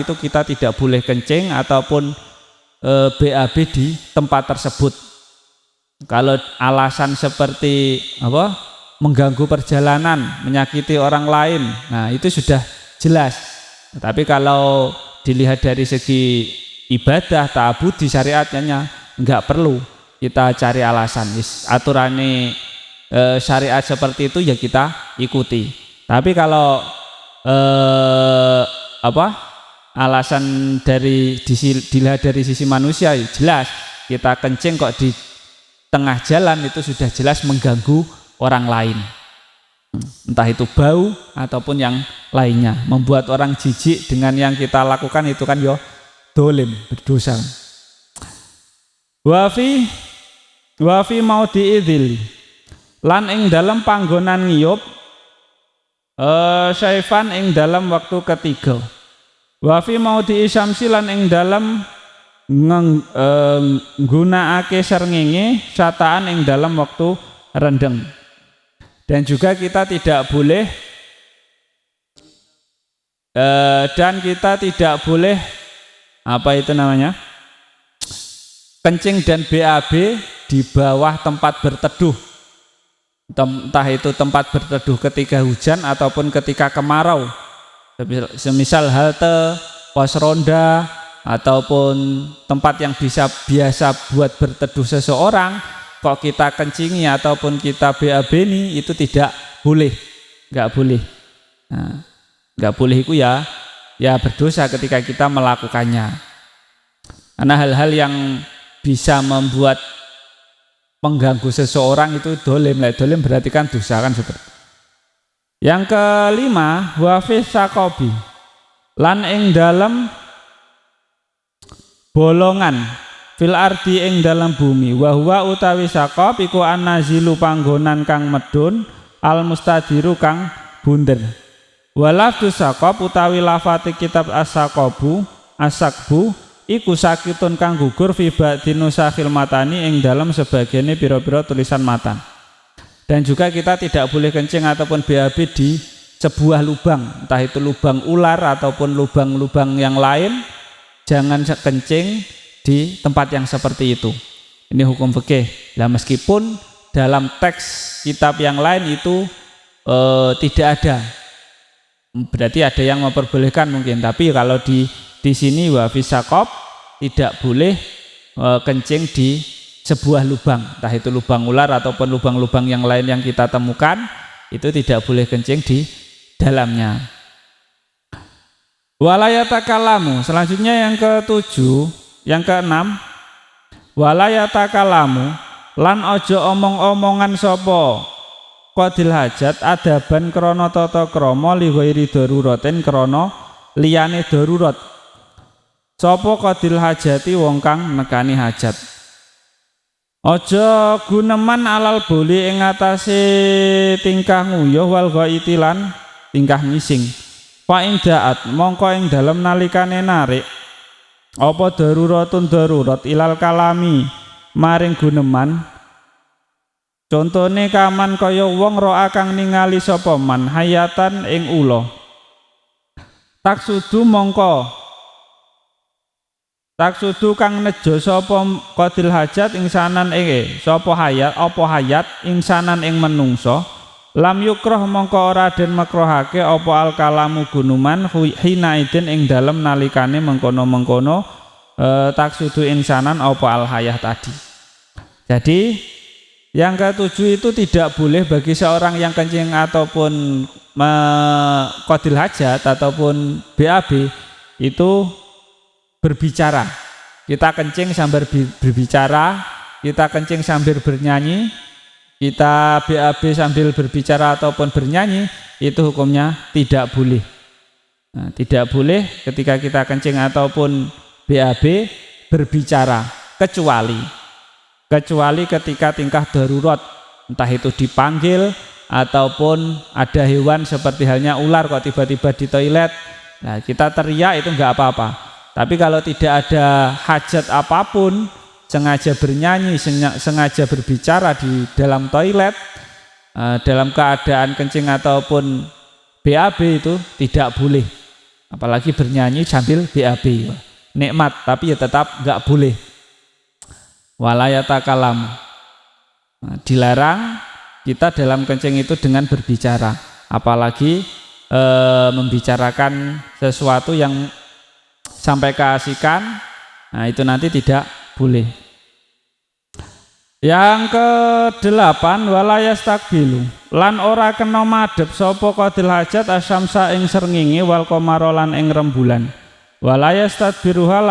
itu kita tidak boleh kencing ataupun BAB di tempat tersebut. Kalau alasan seperti apa, mengganggu perjalanan, menyakiti orang lain, nah itu sudah jelas. Tapi kalau dilihat dari segi ibadah, ta'abudi, syariatnya enggak perlu kita cari alasan. Aturannya syariat seperti itu ya kita ikuti. Tapi kalau alasan dilihat dari sisi manusia, jelas kita kencing kok di tengah jalan itu sudah jelas mengganggu orang lain, entah itu bau ataupun yang lainnya, membuat orang jijik dengan yang kita lakukan, itu kan yo dolim, berdosa. Wafi mau diidil lan ing dalam panggonan ngiyup syaifan ing dalam waktu ketiga. Wafi mau diisamsi lan ing dalam nggunakake srengenge sataan ing dalam waktu rendeng. Dan juga kita tidak boleh apa itu namanya, kencing dan BAB di bawah tempat berteduh, entah itu tempat berteduh ketika hujan ataupun ketika kemarau, semisal halte, pos ronda, ataupun tempat yang biasa buat berteduh seseorang, kok kita kencingi ataupun kita BAB ini, itu tidak boleh, nggak boleh. Nah, nggak boleh itu ya berdosa ketika kita melakukannya, karena hal-hal yang bisa membuat mengganggu seseorang itu dolim. Dolim berarti kan dosa kan seperti. Yang kelima, wafis sakobi lan ing dalam bolongan fil ardi ing dalam bumi. Wa huwa utawi sakob iku anazilu panggonan kang medun, al mustadiru kang bunder. Walafdu sakob utawi lafati kitab as-sakobu as-sakbu iku sakitun kang gugur fi ba'di nusakhil matani ing dalam sebagiannya pira-pira tulisan matan. Dan juga kita tidak boleh kencing ataupun BAB di sebuah lubang, entah itu lubang ular ataupun lubang-lubang yang lain. Jangan kencing di tempat yang seperti itu. Ini hukum fikih. Nah, meskipun dalam teks kitab yang lain itu tidak ada, berarti ada yang memperbolehkan mungkin. Tapi kalau di sini wafis sakob tidak boleh kencing di sebuah lubang, entah itu lubang ular ataupun lubang-lubang yang lain yang kita temukan, itu tidak boleh kencing di dalamnya. Walayatakalamu, selanjutnya yang yang keenam, walayatakalamu lan ojo omong-omongan sopo qadil hajat adaban krono tata krama li ghairi daruratin krono liyane darurat. Sopo qadil hajati wong kang nekani hajat. Ojo guneman alal boli ing atase tingkah nguyuh wal ghaiti lan tingkah ngising. Fa ing daat mongko ing dalem nalikane narik apa daruratun darurat ilal kalami maring guneman, contone kaman kaya wong roa kang ningali sapa man hayatan ing ula, taksudu kang nejo sapa qadil hajat ingsanan ing sapa hayat apa hayat ingsanan ing menungso. Lam yukroh mongko ora den makrohake apa al kalamu gunuman hina idin ing dalem nalikane mengkono-mengkono taksudu insanan apa al hayah tadi. Jadi yang ketujuh itu tidak boleh bagi seorang yang kencing ataupun qadil hajat ataupun BAB itu berbicara. Kita kencing sambil berbicara, kita kencing sambil bernyanyi, kita BAB sambil berbicara ataupun bernyanyi, itu hukumnya tidak boleh. Nah, tidak boleh ketika kita kencing ataupun BAB berbicara, kecuali ketika tingkah darurat, entah itu dipanggil ataupun ada hewan seperti halnya ular kok tiba-tiba di toilet. Nah, kita teriak itu enggak apa-apa. Tapi kalau tidak ada hajat apapun, sengaja bernyanyi, sengaja berbicara di dalam toilet, dalam keadaan kencing ataupun BAB itu tidak boleh. apalagi bernyanyi sambil BAB. Nikmat tapi ya tetap nggak boleh. Wala yatakalam. Nah, dilarang kita dalam kencing itu dengan berbicara, apalagi membicarakan sesuatu yang sampai keasikan. Nah, itu nanti tidak boleh. Yang ke-8 wala yastakbilu lan ora kena madhep sapa qadil hajat asyamsa ing srengenge wal qamara lan ing rembulan. Wala yastadbiruha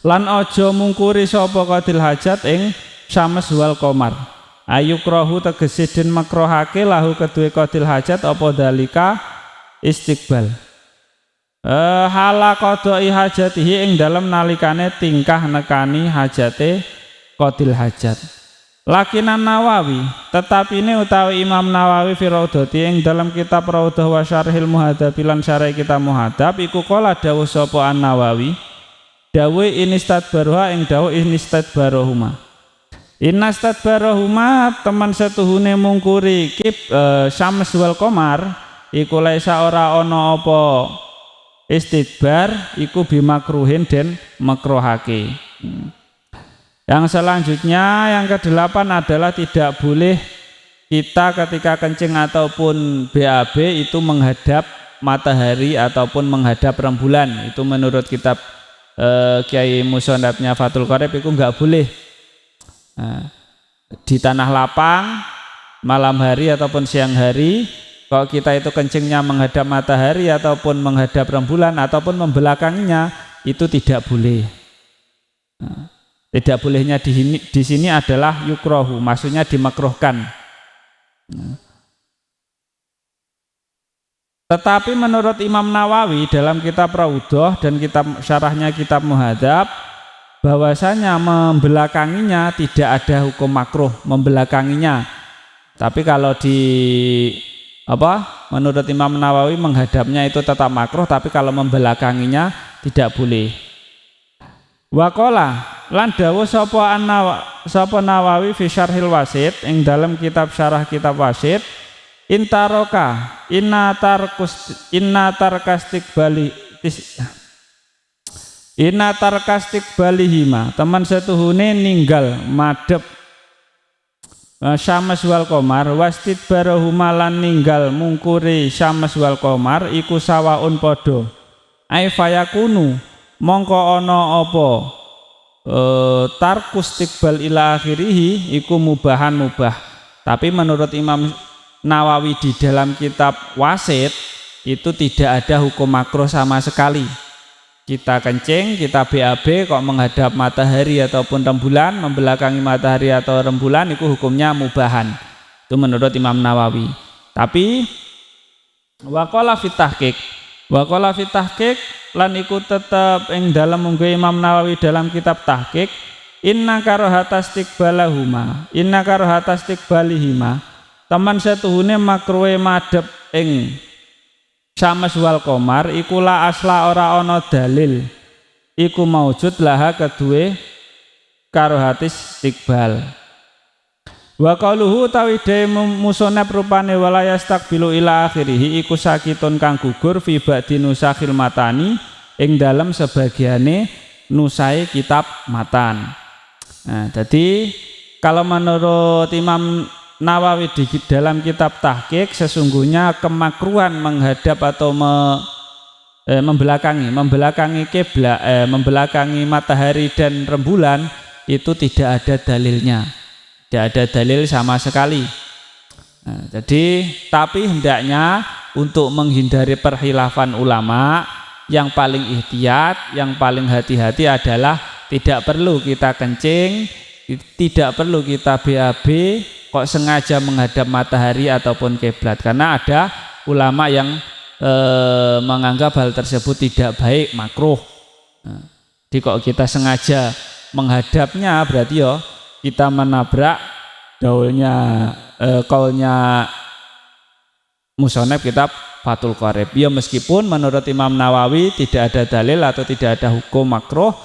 lan aja mungkuri sapa qadil hajat ing syams wal qamar. Ayukrahu tegese den makruhake lahu kedue qadil hajat apa dalika istiqbal. Hala qadai hajatihi ing dalem nalikane tingkah nekani hajate qadil hajat. Lakinan Nawawi tetapi ini utawi Imam Nawawi fi Raudhati ing dalam kitab Raudhah wa Syarhil Muhadzab lan syarah kitab Muhadzab iku qala dawuh sapa An-Nawawi dawuh inistadbaruha ing dawuh inistadbaruhuma. Inastadbaruhuma teman setuhune mungkuri syams wal qamar iku laisa ora ana apa istidbar iku bimakruhin den makruhake. Yang selanjutnya yang ke-8 adalah tidak boleh kita ketika kencing ataupun BAB itu menghadap matahari ataupun menghadap rembulan. Itu menurut kitab Kiai Musonabnya Fathul Qorib itu enggak boleh. Nah, di tanah lapang malam hari ataupun siang hari kalau kita itu kencingnya menghadap matahari ataupun menghadap rembulan ataupun membelakanginya itu tidak boleh. Nah, tidak bolehnya di sini adalah yukrohu, maksudnya dimakruhkan. Nah. Tetapi menurut Imam Nawawi dalam kitab Raudhah dan kitab syarahnya kitab Muhadzab bahwasanya membelakanginya tidak ada hukum makruh membelakanginya. Tapi kalau menurut Imam Nawawi menghadapnya itu tetap makruh, tapi kalau membelakanginya tidak boleh. Waqala lan dawuh sapa Nawawi fi Syarhil Wasit ing dalam kitab syarah kitab Wasit intaroka inna tarkastik balihima teman setuhune ninggal madhep syams wal qamar wastid barahuma lan ninggal mungkuri syams wal qamar iku sawaun padha ai fayakunu mongko ana apa tarkus istiqbal ila akhirih iku mubahan mubah. Tapi menurut Imam Nawawi di dalam kitab Wasit itu tidak ada hukum makruh sama sekali. Kita kencing, kita BAB kok menghadap matahari ataupun rembulan, membelakangi matahari atau rembulan itu hukumnya mubahan. Itu menurut Imam Nawawi. Tapi waqala fit tahqiq lan iku tetep ing dalam munggo Imam Nawawi dalam kitab tahqiq inna karohatastikbalihima teman setuhune makruhe madhep ing syams wal qamar iku la asla ora ana dalil iku maujud laha kedue karohatis istiqbal. Wa qaluhu tawide musonab rupane walayas takbilu ila akhirih iku sakitun kang gugur fi ba'di nusakhil matani ing dalam sebagiane nusai kitab matan. Nah, jadi kalau menurut Imam Nawawi di dalam kitab tahqiq sesungguhnya kemakruhan menghadap atau membelakangi kiblat, membelakangi matahari dan rembulan itu tidak ada dalilnya. Tidak ada dalil sama sekali. Nah, jadi tapi hendaknya untuk menghindari perkhilafan ulama yang paling ihtiyat, yang paling hati-hati adalah tidak perlu kita kencing, tidak perlu kita BAB kok sengaja menghadap matahari ataupun kiblat, karena ada ulama yang menganggap hal tersebut tidak baik, makruh. Nah, jadi kok kita sengaja menghadapnya berarti kita menabrak kaulnya musonab kitab Fathul Qorib. Ya meskipun menurut Imam Nawawi tidak ada dalil atau tidak ada hukum makruh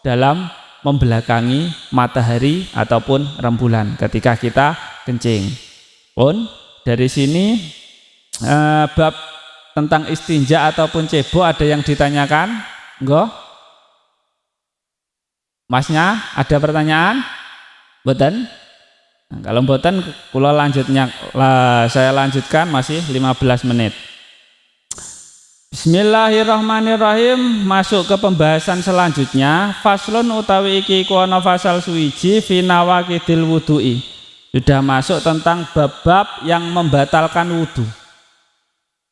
dalam membelakangi matahari ataupun rembulan ketika kita kencing. Pun dari sini bab tentang istinja ataupun cebok ada yang ditanyakan? Enggak? Masnya ada pertanyaan? Mboten? Nah, kalau mboten kula saya lanjutkan masih 15 menit. Bismillahirrahmanirrahim. Masuk ke pembahasan selanjutnya. Faslun utawi iki iku ana fasal suwiji fi nawaqidil wudu'i. Sudah masuk tentang bab-bab yang membatalkan wudu.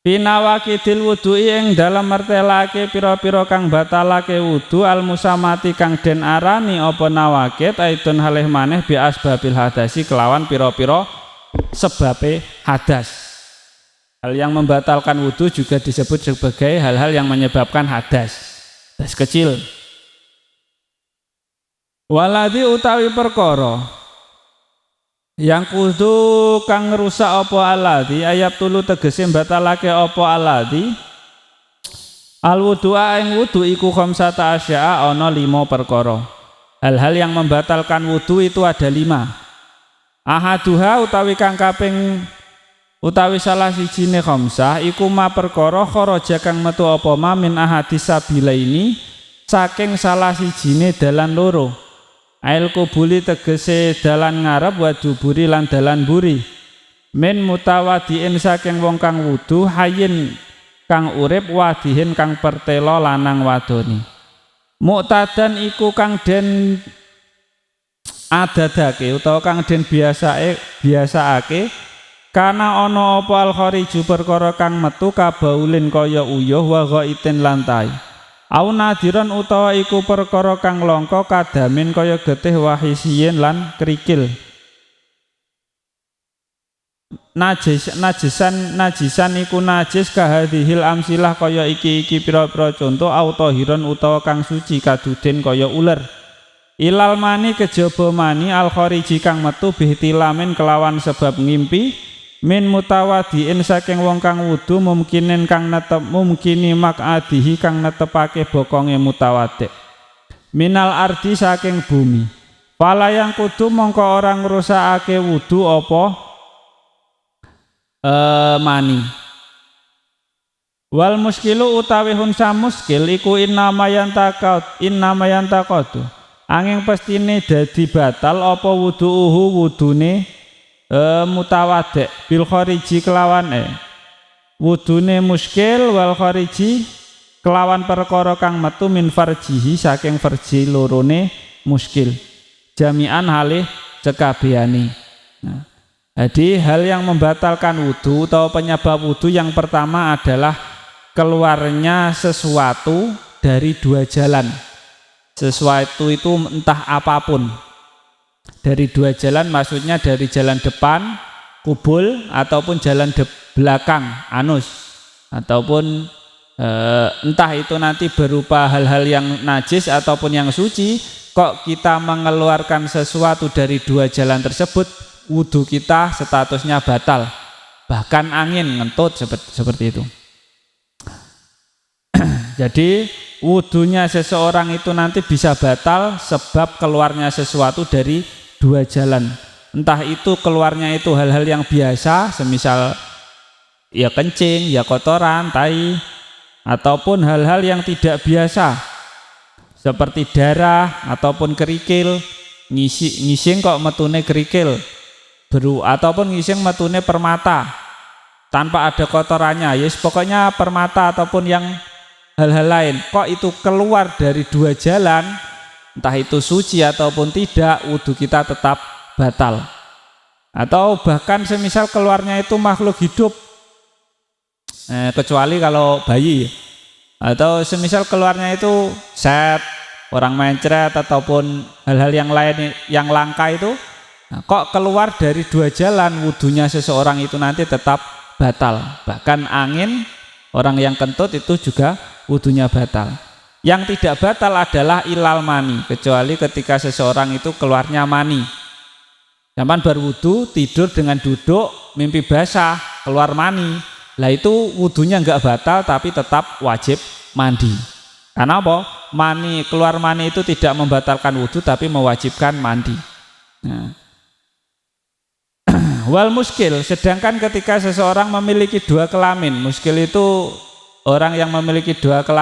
Fi nawaqidil wudu'i ing dalam mertelake pira-pira kang batalake wudu al musamati kang den arani apa nawaqid aidon halih maneh bi asbabil hadasi kelawan pira-pira sebabe hadas. Hal yang membatalkan wudu juga disebut sebagai hal-hal yang menyebabkan hadas kecil. Waladi utawi perkara yang kudu kang ngrusak apa aladi ayat tulu tegese batalake apa aladi al wudu'a ing wudu iku khamsata asya'a ana 5 perkara. Hal-hal yang membatalkan wudu itu ada 5. Ahaduha utawi kang kaping utawi salah sijine khamsah iku ma perkara kharaja kang metu apa ma min ahadis sabilaini saking salah sijine dalan loro. Ail kubuli tegese dalan ngarep wa duburi lan dalan buri. Min mutawadiin saking wong kang wudu hayin kang urip wadihin kang pertelo lanang wadoni. Muqtadan iku kang den adadake utawa kang den biasaake kana ana apa al khariju perkara kang metu kabaulin kaya uyuh wa ghaitin lantai. Au nadiran utawa iku perkara kang langka kadamin kaya getih wahisiyen lan krikil. Najisan iku najis kahadhil amsilah kaya iki pira-pira contoh autohiron utawa kang suci kaduden kaya uler. Ilal mani kejaba mani al khariji kang metu bihtilamin kelawan sebab ngimpi. Min mutawadiin saking wong kang wudu mumkinin kang netep mumkini makadihi kang netepake bokonge mutawadik. Minal ardi saking bumi. Pala yang kudu mongko orang ngrusakake wudu apa mani. Wal muskilu utawi hunsa muskil iku innama yantakadu. Anging pestine dadi batal apa wudune mutawadek bil khariji kelawan wudune muskil wal khariji kelawan perkara kang metu min farjihi saking farji lorone muskil jami'an halih sekabehane. Nah, jadi hal yang membatalkan wudu atau penyebab wudu yang pertama adalah keluarnya sesuatu dari 2 jalan. Sesuatu itu entah apapun. Dari 2 jalan maksudnya dari jalan depan kubul ataupun jalan belakang anus ataupun entah itu nanti berupa hal-hal yang najis ataupun yang suci. Kok kita mengeluarkan sesuatu dari 2 jalan tersebut, wudu kita statusnya batal, bahkan angin ngentut seperti itu. Jadi wudunya seseorang itu nanti bisa batal sebab keluarnya sesuatu dari 2 jalan. Entah itu keluarnya itu hal-hal yang biasa, semisal ya kencing, ya kotoran, tai, ataupun hal-hal yang tidak biasa seperti darah ataupun kerikil, ngising kok metune kerikil, ataupun ngising metune permata tanpa ada kotorannya, yes pokoknya permata ataupun yang hal-hal lain, kok itu keluar dari 2 jalan, entah itu suci ataupun tidak, wudu kita tetap batal. Atau bahkan semisal keluarnya itu makhluk hidup, kecuali kalau bayi, atau semisal keluarnya itu set, orang mencret ataupun hal-hal yang lain yang langka itu, nah, kok keluar dari 2 jalan, wudunya seseorang itu nanti tetap batal. Bahkan angin, orang yang kentut itu juga wudunya batal. Yang tidak batal adalah ilal mani, kecuali ketika seseorang itu keluarnya mani. Zaman berwudu, tidur dengan duduk, mimpi basah, keluar mani, lah itu wudunya enggak batal tapi tetap wajib mandi. Karena apa? Keluar mani itu tidak membatalkan wudu tapi mewajibkan mandi. Nah. wal muskil, sedangkan ketika seseorang memiliki dua kelamin, muskil itu orang yang memiliki dua kelamin